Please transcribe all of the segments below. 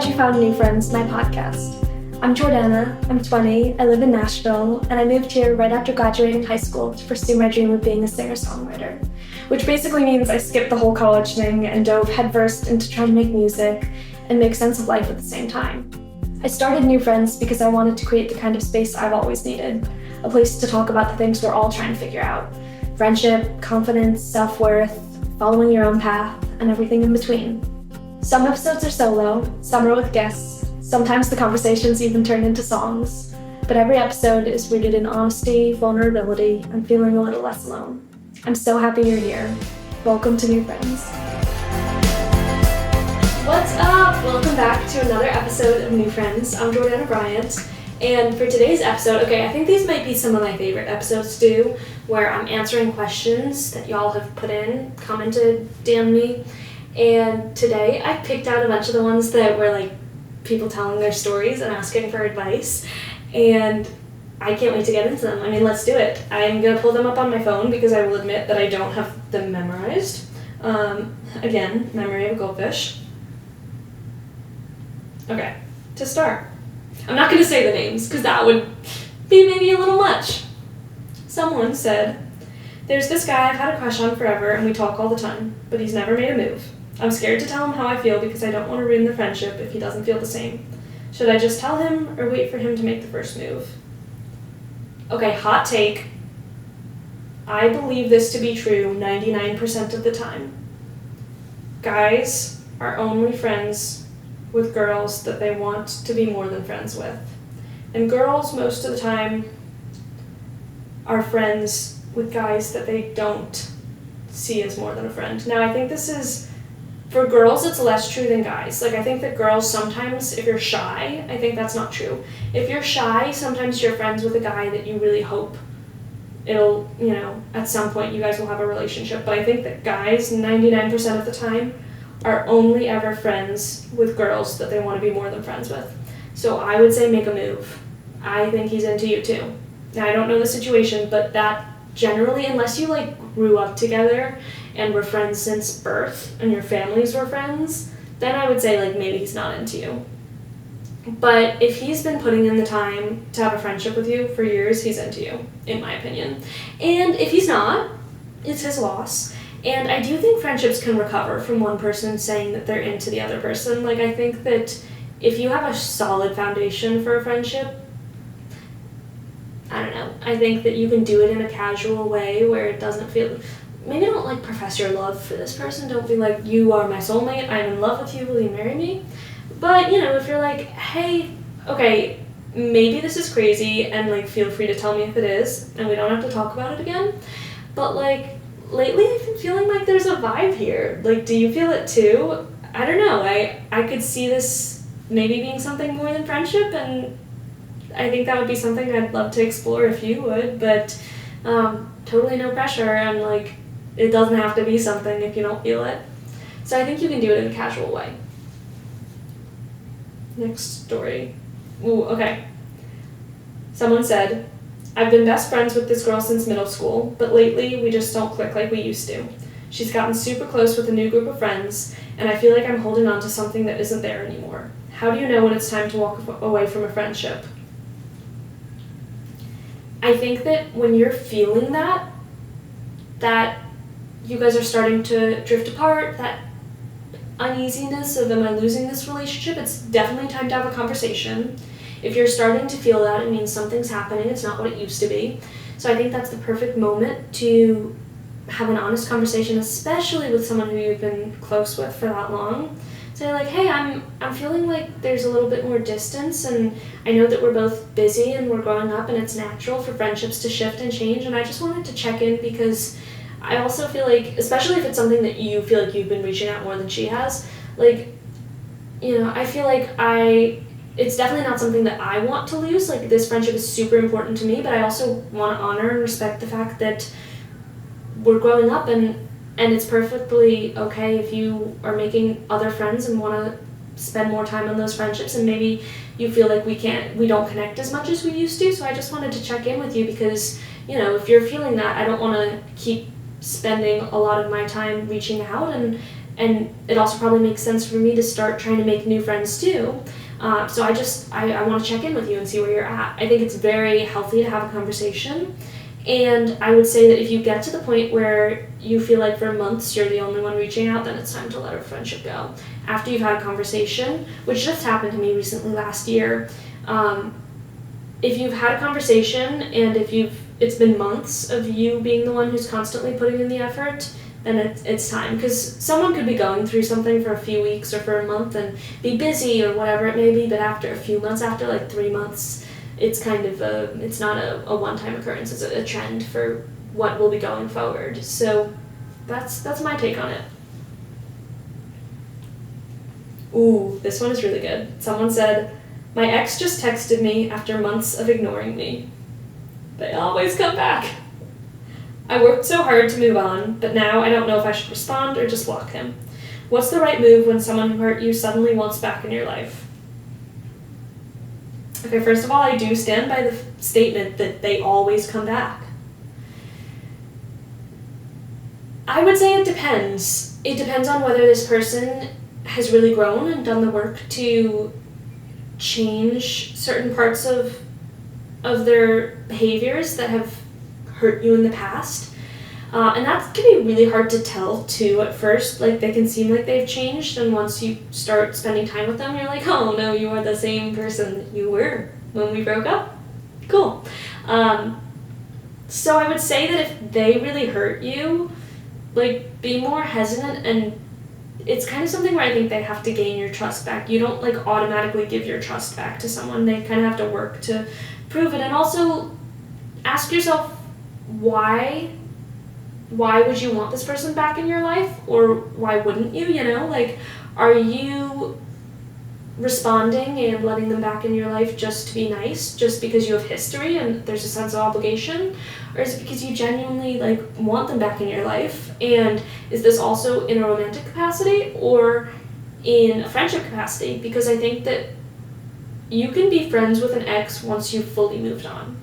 glad you found New Friends, my podcast. I'm Jordana, I'm 20, I live in Nashville, and I moved here right after graduating high school to pursue my dream of being a singer-songwriter, which basically means I skipped the whole college thing and dove headfirst into trying to make music and make sense of life at the same time. I started New Friends because I wanted to create the kind of space I've always needed, a place to talk about the things we're all trying to figure out: friendship, confidence, self-worth, following your own path, and everything in between. Some episodes are solo, some are with guests, sometimes the conversations even turn into songs, but every episode is rooted in honesty, vulnerability, and feeling a little less alone. I'm so happy you're here. Welcome to New Friends. What's up? Welcome back to another episode of New Friends. I'm Jordana Bryant, and for today's episode, I think these might be some of my favorite episodes to do, where I'm answering questions that y'all have put in, commented, DM'd me. And today I picked out a bunch of the ones that were like people telling their stories and asking for advice, and I can't wait to get into them. I mean, let's do it. I'm gonna pull them up on my phone because I will admit that I don't have them memorized. Again, memory of a goldfish. Okay, to start. I'm not gonna say the names because that would be maybe a little much. Someone said, "There's this guy I've had a crush on forever and we talk all the time, but he's never made a move. I'm scared to tell him how I feel because I don't want to ruin the friendship if he doesn't feel the same. Should I just tell him or wait for him to make the first move?" Okay, hot take. I believe this to be true 99% of the time. Guys are only friends with girls that they want to be more than friends with. And girls, most of the time, are friends with guys that they don't see as more than a friend. Now, I think this is, for girls, it's less true than guys. Like, I think that girls sometimes, if you're shy, I think that's not true. If you're shy, sometimes you're friends with a guy that you really hope it'll, at some point you guys will have a relationship. But I think that guys, 99% of the time, are only ever friends with girls that they want to be more than friends with. So I would say make a move. I think he's into you too. Now, I don't know the situation, but that generally, unless you grew up together and were friends since birth and your families were friends, then I would say maybe he's not into you. But if he's been putting in the time to have a friendship with you for years, he's into you, in my opinion. And if he's not, it's his loss. And I do think friendships can recover from one person saying that they're into the other person. I think that if you have a solid foundation for a friendship, I don't know, I think that you can do it in a casual way where it doesn't feel, maybe don't profess your love for this person, don't be like, you are my soulmate, I'm in love with you, will you marry me? But, if you're like, hey, okay, maybe this is crazy, and feel free to tell me if it is, and we don't have to talk about it again, but lately I've been feeling like there's a vibe here. Do you feel it too? I don't know, I could see this maybe being something more than friendship, and I think that would be something I'd love to explore if you would, but totally no pressure, and it doesn't have to be something if you don't feel it. So I think you can do it in a casual way. Next story. Ooh, okay. Someone said, "I've been best friends with this girl since middle school, but lately we just don't click like we used to. She's gotten super close with a new group of friends, and I feel like I'm holding on to something that isn't there anymore. How do you know when it's time to walk away from a friendship?" I think that when you're feeling that you guys are starting to drift apart, that uneasiness of, am I losing this relationship, it's definitely time to have a conversation. If you're starting to feel that, it means something's happening, it's not what it used to be. So I think that's the perfect moment to have an honest conversation, especially with someone who you've been close with for that long. Say hey, I'm feeling like there's a little bit more distance, and I know that we're both busy and we're growing up and it's natural for friendships to shift and change, and I just wanted to check in because I also feel especially if it's something that you feel like you've been reaching out more than she has, I feel it's definitely not something that I want to lose. This friendship is super important to me, but I also want to honor and respect the fact that we're growing up, and it's perfectly okay if you are making other friends and want to spend more time on those friendships, and maybe you feel like we don't connect as much as we used to. So I just wanted to check in with you because, if you're feeling that, I don't want to keep spending a lot of my time reaching out, and And it also probably makes sense for me to start trying to make new friends too. So I want to check in with you and see where you're at. I think it's very healthy to have a conversation. And I would say that if you get to the point where you feel like for months you're the only one reaching out, then it's time to let a friendship go. After you've had a conversation, which just happened to me recently last year, if you've had a conversation and it's been months of you being the one who's constantly putting in the effort, then it's time. Because someone could be going through something for a few weeks or for a month and be busy or whatever it may be, but after a few months, after like 3 months, it's kind of it's not a one-time occurrence, it's a trend for what will be going forward. So that's my take on it. Ooh, this one is really good. Someone said, my ex just texted me after months of ignoring me. They always come back. I worked so hard to move on, but now I don't know if I should respond or just block him. What's the right move when someone who hurt you suddenly wants back in your life? Okay, first of all, I do stand by the statement that they always come back. I would say it depends. It depends on whether this person has really grown and done the work to change certain parts of their behaviors that have hurt you in the past. And that can be really hard to tell too at first. Like, they can seem like they've changed, and once you start spending time with them, you're like, oh no, you are the same person that you were when we broke up. Cool. So I would say that if they really hurt you, like, be more hesitant, and it's kind of something where I think they have to gain your trust back. You don't like automatically give your trust back to someone. They kind of have to work to prove it. And also ask yourself, why would you want this person back in your life, or why wouldn't you, like, are you responding and letting them back in your life just to be nice, just because you have history and there's a sense of obligation, or is it because you genuinely like want them back in your life? And is this also in a romantic capacity or in a friendship capacity? Because I think that you can be friends with an ex once you've fully moved on.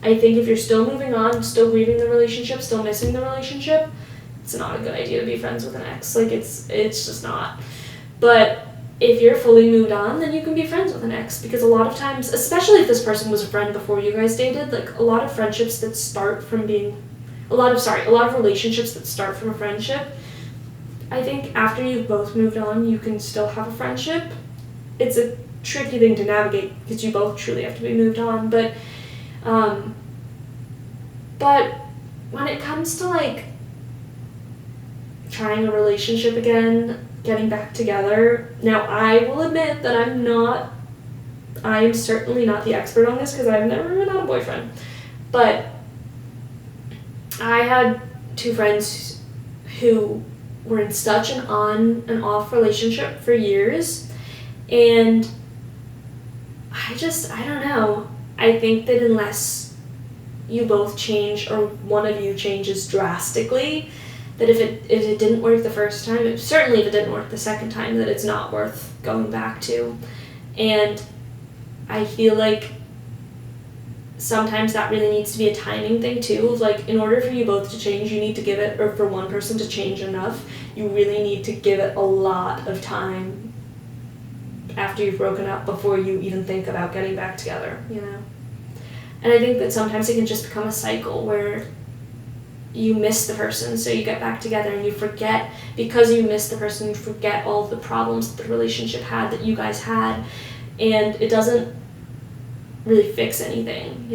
I think if you're still moving on, still grieving the relationship, still missing the relationship, it's not a good idea to be friends with an ex. Like, it's just not. But if you're fully moved on, then you can be friends with an ex, because a lot of times, especially if this person was a friend before you guys dated, like, a lot of friendships that start from a lot of relationships that start from a friendship, I think after you've both moved on, you can still have a friendship. It's a tricky thing to navigate because you both truly have to be moved on, but when it comes to like trying a relationship again, getting back together, now I will admit that I'm certainly not the expert on this because I've never been on a boyfriend, but I had 2 friends who were in such an on and off relationship for years, and I don't know. I think that unless you both change, or one of you changes drastically, that if it didn't work the first time, certainly if it didn't work the second time, that it's not worth going back to. And I feel like sometimes that really needs to be a timing thing too. Like, in order for you both to change, you need to give it, or for one person to change enough, you really need to give it a lot of time after you've broken up before you even think about getting back together, And I think that sometimes it can just become a cycle where you miss the person, so you get back together and you forget, because you miss the person, you forget all of the problems that the relationship had, that you guys had, and it doesn't really fix anything,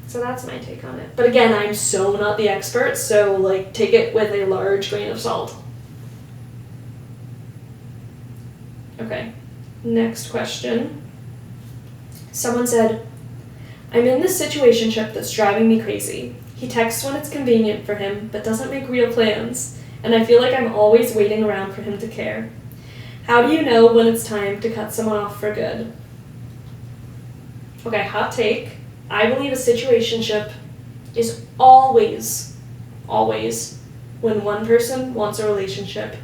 So that's my take on it. But again, I'm so not the expert, so like, take it with a large grain of salt. Okay, next question. Someone said, I'm in this situationship that's driving me crazy. He texts when it's convenient for him, but doesn't make real plans, and I feel like I'm always waiting around for him to care. How do you know when it's time to cut someone off for good? Okay, hot take. I believe a situationship is always when one person wants a relationship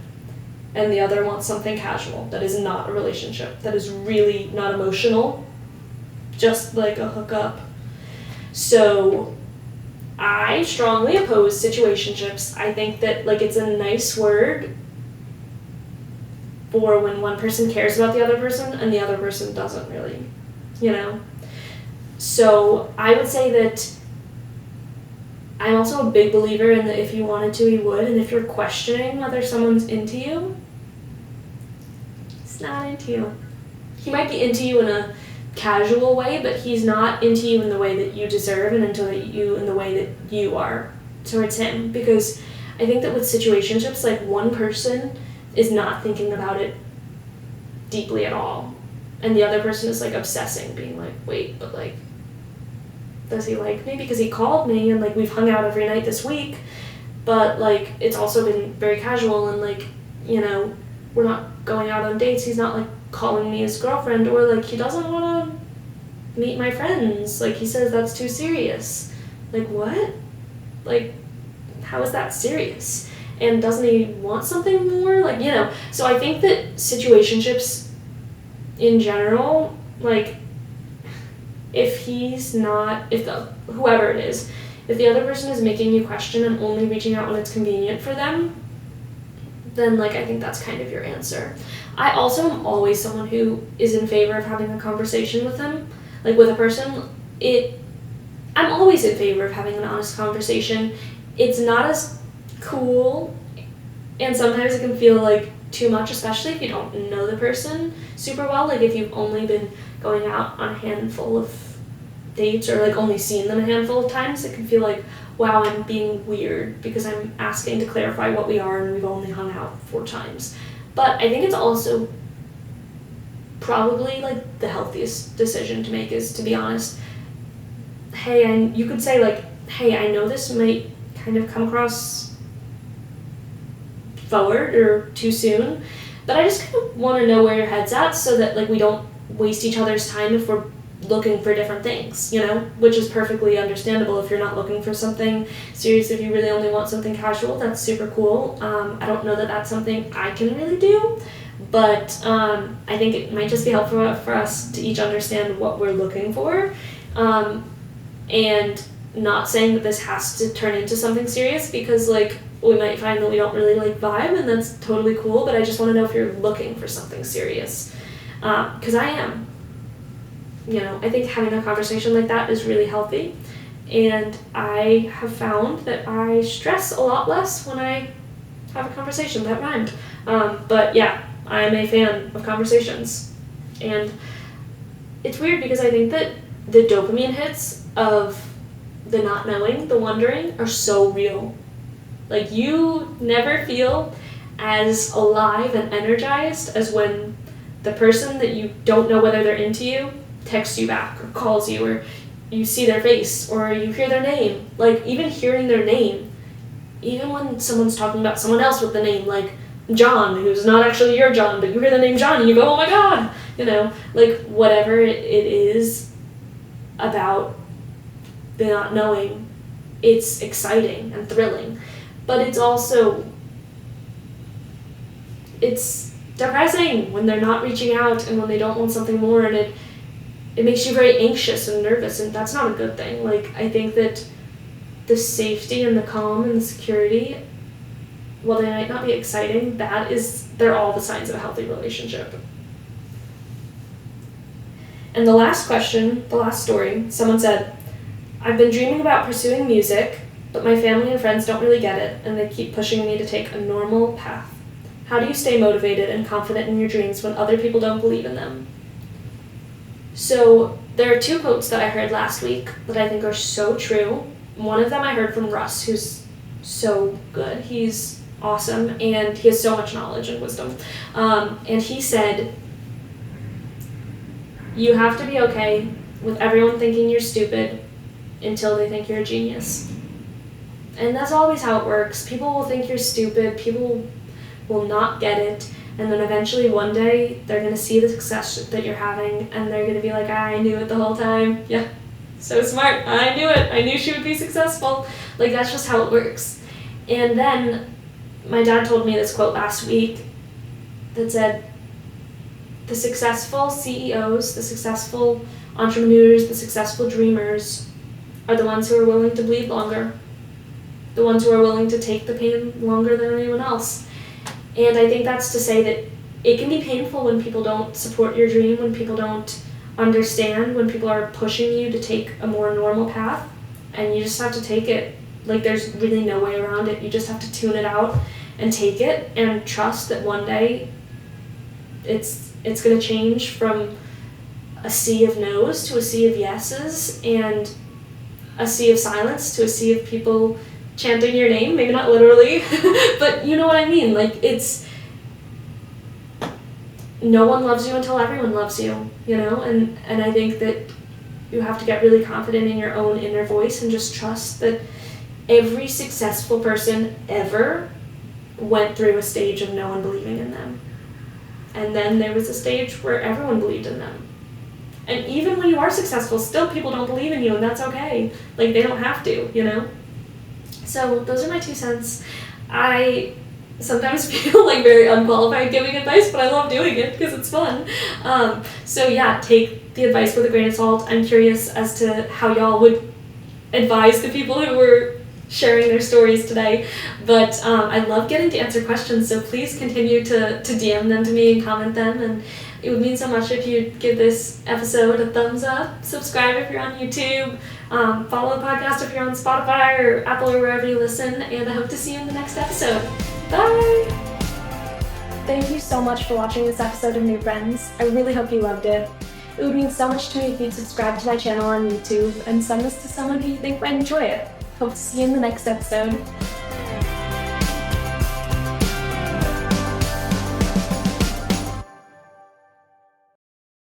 and the other wants something casual that is not a relationship, that is really not emotional, just like a hookup. So I strongly oppose situationships. I think that, like, it's a nice word for when one person cares about the other person and the other person doesn't really, So I would say that I'm also a big believer in that if you wanted to, you would, and if you're questioning whether someone's into you, he's not into you. He might be into you in a casual way, but he's not into you in the way that you deserve and into you in the way that you are towards him. Because I think that with situationships, like, one person is not thinking about it deeply at all, and the other person is like obsessing, being like, wait, but like, does he like me? Because he called me and like we've hung out every night this week, but like it's also been very casual and like, we're not going out on dates. He's not like calling me his girlfriend, or like he doesn't want to meet my friends. Like he says that's too serious. Like what? Like how is that serious? And doesn't he want something more? Like, So I think that situationships in general, like, whoever it is, if the other person is making you question and only reaching out when it's convenient for them, then, like, I think that's kind of your answer. I also am always someone who is in favor of having a conversation with them, like, with a person. I'm always in favor of having an honest conversation. It's not as cool, and sometimes it can feel like too much, especially if you don't know the person super well. Like if you've only been going out on a handful of dates or like only seen them a handful of times, it can feel like, wow, I'm being weird because I'm asking to clarify what we are and we've only hung out 4 times. But I think it's also probably like the healthiest decision to make is to be honest. Hey, and you could say like, hey, I know this might kind of come across forward or too soon, but I just kind of want to know where your head's at so that like we don't waste each other's time if we're looking for different things, which is perfectly understandable. If you're not looking for something serious, if you really only want something casual, that's super cool. I don't know that that's something I can really do, but I think it might just be helpful for us to each understand what we're looking for, and not saying that this has to turn into something serious, because like we might find that we don't really like vibe, and that's totally cool, but I just want to know if you're looking for something serious, because I am. I think having a conversation like that is really healthy, and I have found that I stress a lot less when I have a conversation. That rhymed. But yeah, I'm a fan of conversations, and it's weird because I think that the dopamine hits of the not knowing, the wondering, are so real. Like, you never feel as alive and energized as when the person that you don't know whether they're into you texts you back or calls you, or you see their face or you hear their name. Like, even hearing their name, even when someone's talking about someone else with the name, like John, who's not actually your John, but you hear the name John and you go, oh my god, like whatever it is about the not knowing, it's exciting and thrilling. But it's also, it's depressing when they're not reaching out and when they don't want something more, and it makes you very anxious and nervous, and that's not a good thing. Like, I think that the safety and the calm and the security, while they might not be exciting, they're all the signs of a healthy relationship. And the last question, the last story, someone said, I've been dreaming about pursuing music, but my family and friends don't really get it, and they keep pushing me to take a normal path. How do you stay motivated and confident in your dreams when other people don't believe in them? So there are 2 quotes that I heard last week that I think are so true. One of them I heard from Russ, who's so good. He's awesome, and he has so much knowledge and wisdom. And he said, you have to be okay with everyone thinking you're stupid until they think you're a genius. And that's always how it works. People will think you're stupid, people will not get it, and then eventually one day they're going to see the success that you're having, and they're going to be like, I knew it the whole time. Yeah, so smart. I knew it. I knew she would be successful. Like, that's just how it works. And then my dad told me this quote last week that said, the successful CEOs, the successful entrepreneurs, the successful dreamers are the ones who are willing to bleed longer, the ones who are willing to take the pain longer than anyone else. And I think that's to say that it can be painful when people don't support your dream, when people don't understand, when people are pushing you to take a more normal path, and you just have to take it. Like, there's really no way around it. You just have to tune it out and take it and trust that one day it's going to change from a sea of no's to a sea of yeses, and a sea of silence to a sea of people chanting your name. Maybe not literally, but you know what I mean. Like, it's, no one loves you until everyone loves you, you know? And I think that you have to get really confident in your own inner voice and just trust that every successful person ever went through a stage of no one believing in them. And then there was a stage where everyone believed in them. And even when you are successful, still people don't believe in you, and that's okay. Like, they don't have to, you know? So those are my 2 cents. I sometimes feel like very unqualified giving advice, but I love doing it because it's fun. So yeah, take the advice with a grain of salt. I'm curious as to how y'all would advise the people who were sharing their stories today, but I love getting to answer questions, so please continue to DM them to me and comment them, and it would mean so much if you'd give this episode a thumbs up, subscribe if you're on YouTube, follow the podcast if you're on Spotify or Apple or wherever you listen, and I hope to see you in the next episode. Bye! Thank you so much for watching this episode of New Friends. I really hope you loved it. It would mean so much to me if you'd subscribe to my channel on YouTube and send this to someone who you think might enjoy it. Hope to see you in the next episode.